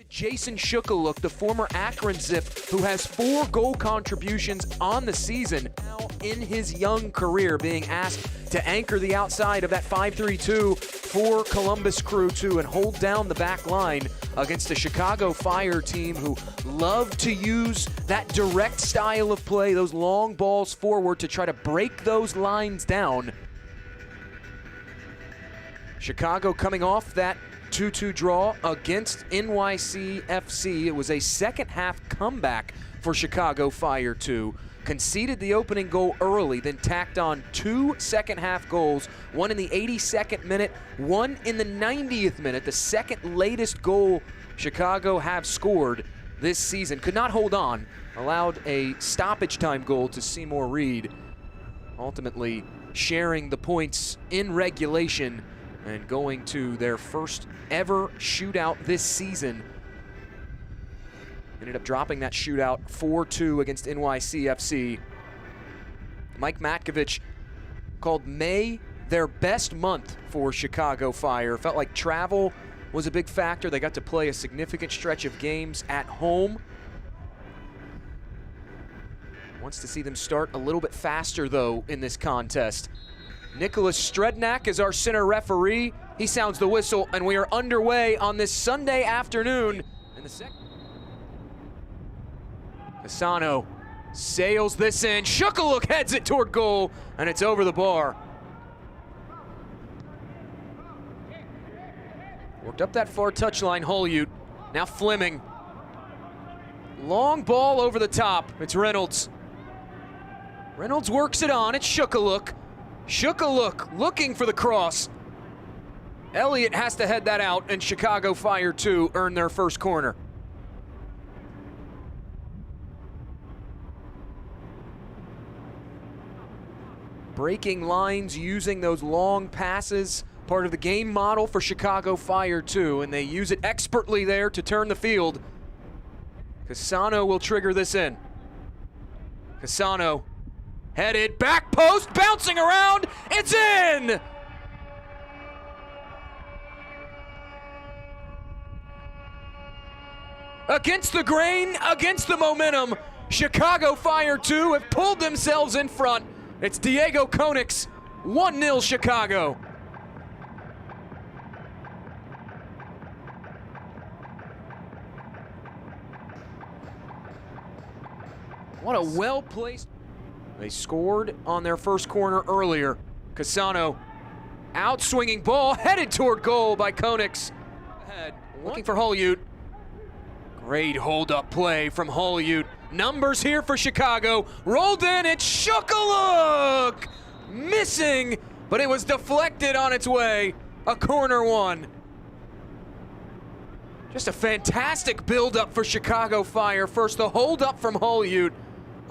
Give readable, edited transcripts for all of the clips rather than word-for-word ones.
Jason Shukaluk, the former Akron Zip, who has 4 goal contributions on the season, now in his young career being asked to anchor the outside of that 5-3-2 for Columbus Crew 2 and hold down the back line against a Chicago Fire team who love to use that direct style of play, those long balls forward to try to break those lines down. Chicago coming off that 2-2 draw against NYC FC. It was a second half comeback for Chicago Fire 2. Conceded the opening goal early, then tacked on 2 second half goals, one in the 82nd minute, one in the 90th minute, the second latest goal Chicago have scored this season. Could not hold on, allowed a stoppage time goal to Seymour Reed, ultimately sharing the points in regulation and going to their first ever shootout this season. Ended up dropping that shootout 4-2 against NYCFC. Mike Matkovich called May their best month for Chicago Fire. Felt like travel was a big factor. They got to play a significant stretch of games at home. Wants to see them start a little bit faster, though, in this contest. Nicholas Strednak is our center referee. He sounds the whistle, and we are underway on this Sunday afternoon. In the second, Cassano sails this in. Shukaluk heads it toward goal, and it's over the bar. Worked up that far touchline, Holyout. Now Fleming. Long ball over the top. It's Reynolds. Reynolds works it on. It's Shukaluk. Shukaluk looking for the cross. Elliott has to head that out, and Chicago Fire 2 earn their first corner. Breaking lines, using those long passes, part of the game model for Chicago Fire 2, and they use it expertly there to turn the field. Cassano will trigger this in. Cassano headed, back post, bouncing around, it's in! Against the grain, against the momentum, Chicago Fire 2 have pulled themselves in front. It's Diego Konix, 1-0 Chicago. What a well-placed. They scored on their first corner earlier. Cassano, out-swinging ball, headed toward goal by Konix. Ahead, looking for Holyout. Great hold-up play from Holyout. Numbers here for Chicago. Rolled in, it's Shukaluk! Missing, but it was deflected on its way. A corner one. Just a fantastic build-up for Chicago Fire. First, the hold-up from Holyout.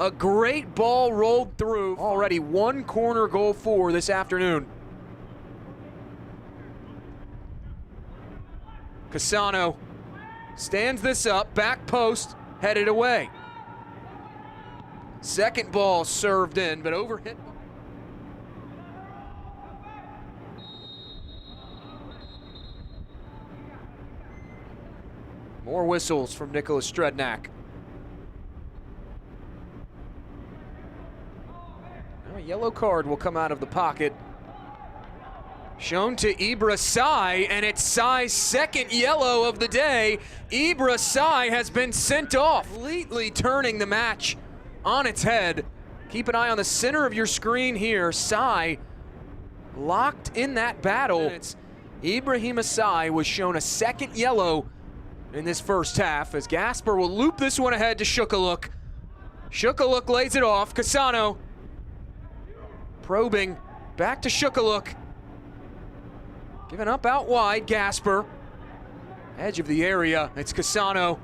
A great ball rolled through. Already 1 corner goal for this afternoon. Cassano stands this up, back post, headed away. Second ball served in, but overhit. More whistles from Nicholas Strednak. A yellow card will come out of the pocket. Shown to Ibra Sai, and it's Sai's second yellow of the day. Ibra Sai has been sent off, completely turning the match on its head. Keep an eye on the center of your screen here. Sai locked in that battle. It's Ibrahim Sai was shown a second yellow in this first half as Gasper will loop this one ahead to Shukaluk. Shukaluk lays it off. Cassano probing back to Shukaluk. Giving up out wide, Gasper. Edge of the area, it's Cassano.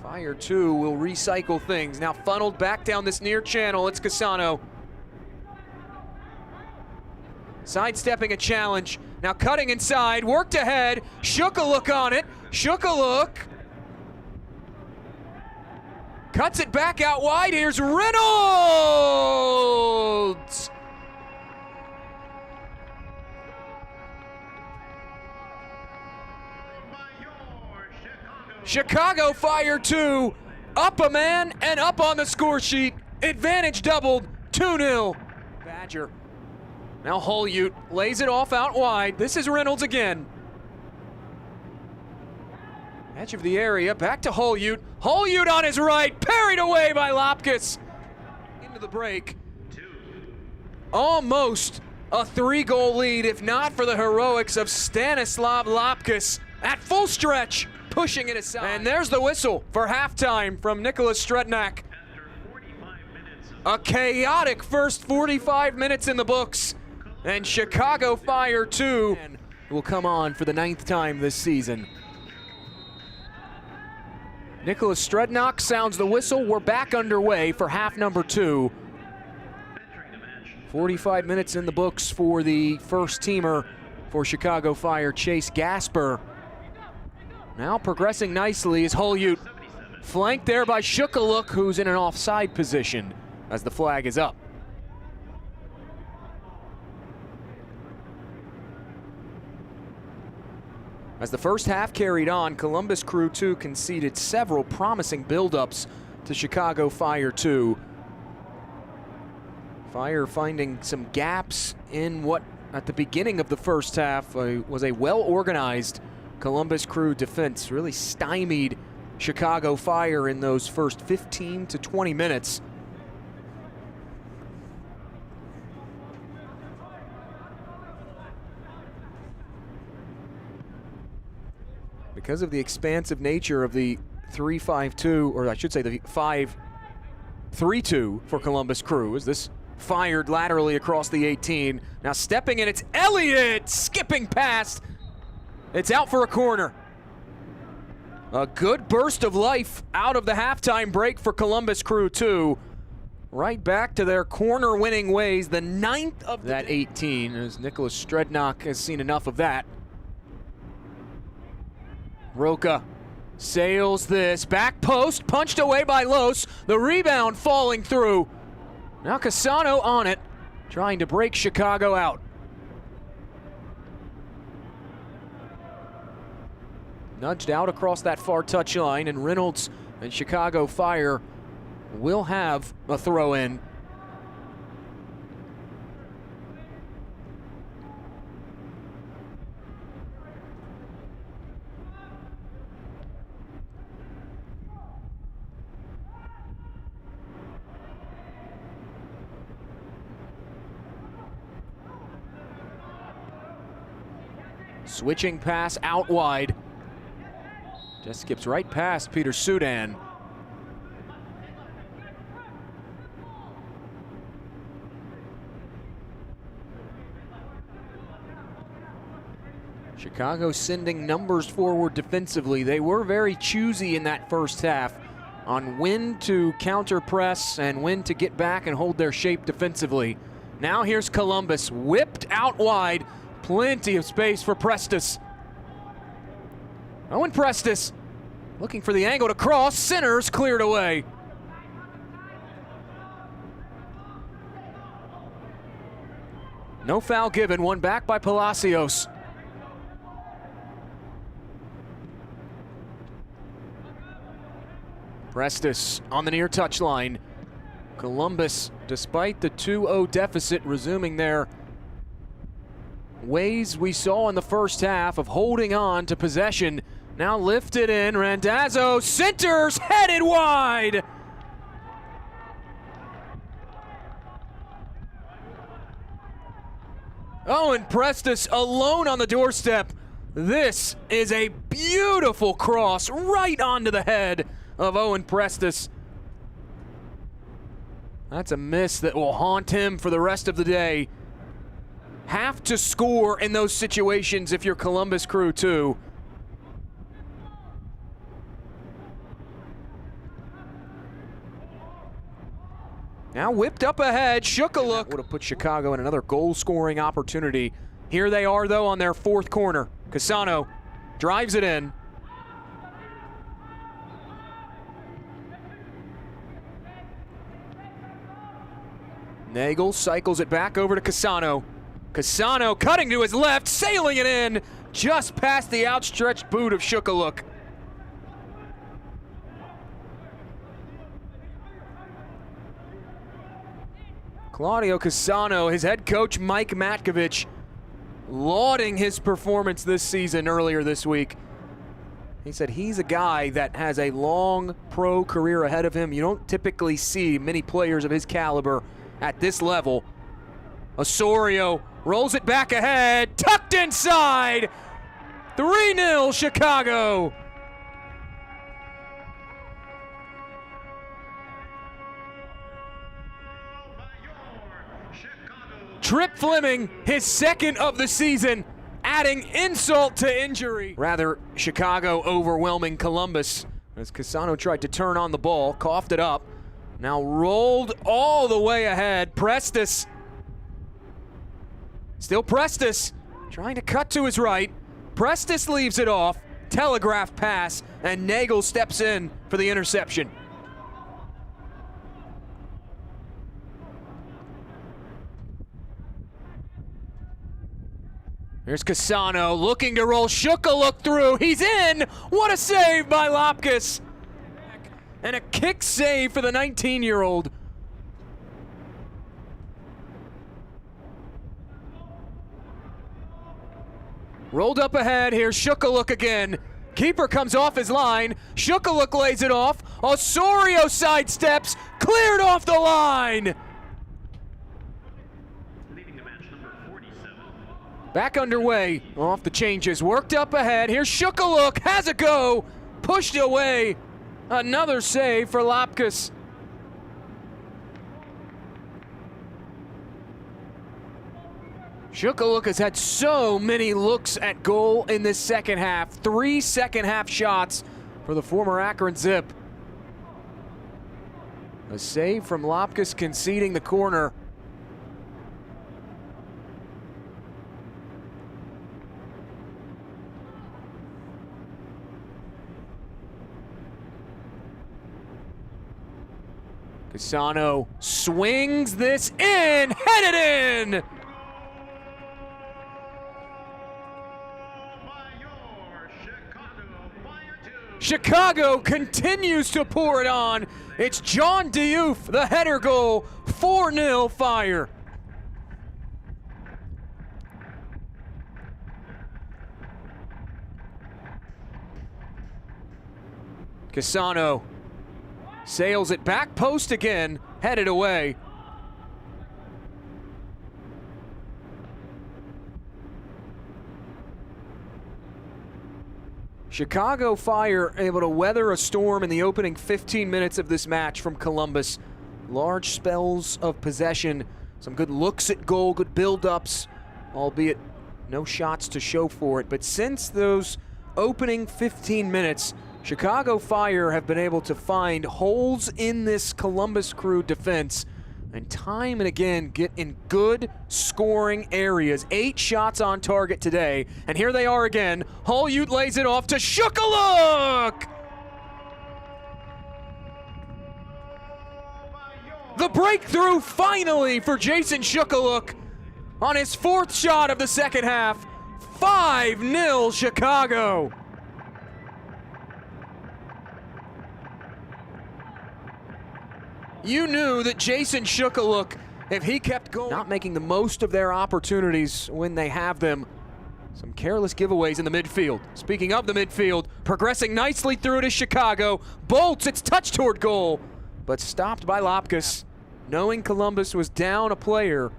Fire 2 will recycle things. Now funneled back down this near channel, it's Cassano. Sidestepping a challenge. Now cutting inside, worked ahead. Shukaluk on it. Shukaluk cuts it back out wide. Here's Reynolds. Chicago Fire 2, up a man and up on the score sheet. Advantage doubled, 2-0. Badger. Now Holyout lays it off out wide. This is Reynolds again. Edge of the area, back to Holyout. Holyout on his right, parried away by Lopkis. Into the break. Almost a 3-goal lead, if not for the heroics of Stanislav Lopkis at full stretch, pushing it aside. And there's the whistle for halftime from Nicholas Strednak. A chaotic first 45 minutes in the books, and Chicago Fire 2 will come on for the 9th time this season. Nicholas Strednak sounds the whistle. We're back underway for half number 2. 45 minutes in the books for the first teamer for Chicago Fire, Chase Gasper. Now progressing nicely is Holyout, flanked there by Shukaluk, who's in an offside position as the flag is up. As the first half carried on, Columbus Crew 2 conceded several promising buildups to Chicago Fire 2. Fire finding some gaps in what, at the beginning of the first half, was a well-organized Columbus Crew defense. Really stymied Chicago Fire in those first 15 to 20 minutes. Because of the expansive nature of the 3-5-2, or I should say the 5-3-2 for Columbus Crew, as this fired laterally across the 18. Now stepping in, it's Elliott, skipping past. It's out for a corner. A good burst of life out of the halftime break for Columbus Crew 2. Right back to their corner-winning ways, the 9th of that 18, as Nicholas Strednak has seen enough of that. Roca sails this, back post, punched away by Los. The rebound falling through. Now Casano on it, trying to break Chicago out. Nudged out across that far touchline, and Reynolds and Chicago Fire will have a throw-in. Switching pass out wide. Just skips right past Peter Sudan. Chicago sending numbers forward defensively. They were very choosy in that first half on when to counter press and when to get back and hold their shape defensively. Now here's Columbus, whipped out wide. Plenty of space for Prestis. Owen Prestis looking for the angle to cross. Sinners cleared away. No foul given, one back by Palacios. Prestis on the near touchline. Columbus, despite the 2-0 deficit, resuming their ways we saw in the first half of holding on to possession. Now lifted in, Randazzo centers, headed wide. Owen Prestis alone on the doorstep. This is a beautiful cross right onto the head of Owen Prestis. That's a miss that will haunt him for the rest of the day. Have to score in those situations if you're Columbus Crew 2. Now whipped up ahead, Shukaluk would have put Chicago in another goal-scoring opportunity. Here they are, though, on their fourth corner. Casano drives it in. Nagel cycles it back over to Casano. Casano cutting to his left, sailing it in, just past the outstretched boot of Shukaluk. Claudio Cassano, his head coach Mike Matkovich, lauding his performance this season earlier this week. He said he's a guy that has a long pro career ahead of him. You don't typically see many players of his caliber at this level. Osorio rolls it back ahead, tucked inside. 3-0 Chicago. Trip Fleming, his second of the season, adding insult to injury. Rather, Chicago overwhelming Columbus as Cassano tried to turn on the ball, coughed it up, now rolled all the way ahead. Prestis, still Prestis, trying to cut to his right. Prestis leaves it off, telegraph pass, and Nagel steps in for the interception. Here's Cassano looking to roll. Shook a look through. He's in. What a save by Lopkis. And a kick save for the 19-year-old. Rolled up ahead. Here's Shook a look again. Keeper comes off his line. Shook a look lays it off. Osorio sidesteps. Cleared off the line. Back underway, off the changes, worked up ahead. Here's Shook a look, has a go, pushed away. Another save for Lopkis. Shook a look has had so many looks at goal in this second half. 3 second-half shots for the former Akron Zip. A save from Lopkis conceding the corner. Cassano swings this in, headed in! Chicago continues to pour it on. It's John Diouf, the header goal, 4-0 Fire. Cassano sails it back post again, headed away. Chicago Fire able to weather a storm in the opening 15 minutes of this match from Columbus. Large spells of possession, some good looks at goal, good build-ups, albeit no shots to show for it. But since those opening 15 minutes, Chicago Fire have been able to find holes in this Columbus Crew defense and time and again get in good scoring areas. 8 shots on target today, and here they are again. Hull-Ute lays it off to Shook a look! The breakthrough finally for Jason Shook a look on his 4th shot of the second half. 5-0 Chicago. You knew that Jason Shook a look, if he kept going, not making the most of their opportunities when they have them. Some careless giveaways in the midfield. Speaking of the midfield, progressing nicely through to Chicago. Bolts, it's touch toward goal, but stopped by Lopkis. Knowing Columbus was down a player,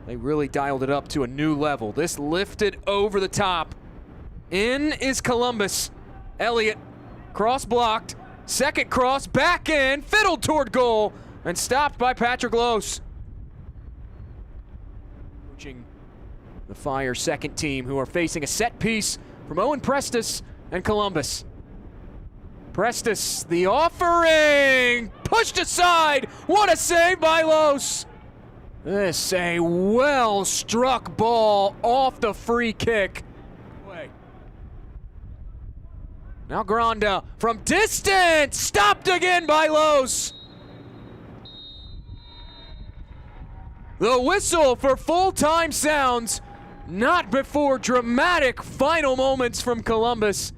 they really dialed it up to a new level. This lifted over the top. In is Columbus. Elliott, cross blocked. Second cross, back in, fiddled toward goal, and stopped by Patrick Lose. Coaching the Fire second team, who are facing a set piece from Owen Prestis and Columbus. Prestis, the offering, pushed aside. What a save by Lose. This a well-struck ball off the free kick. Now Granda from distance, stopped again by Lose. The whistle for full-time sounds, not before dramatic final moments from Columbus.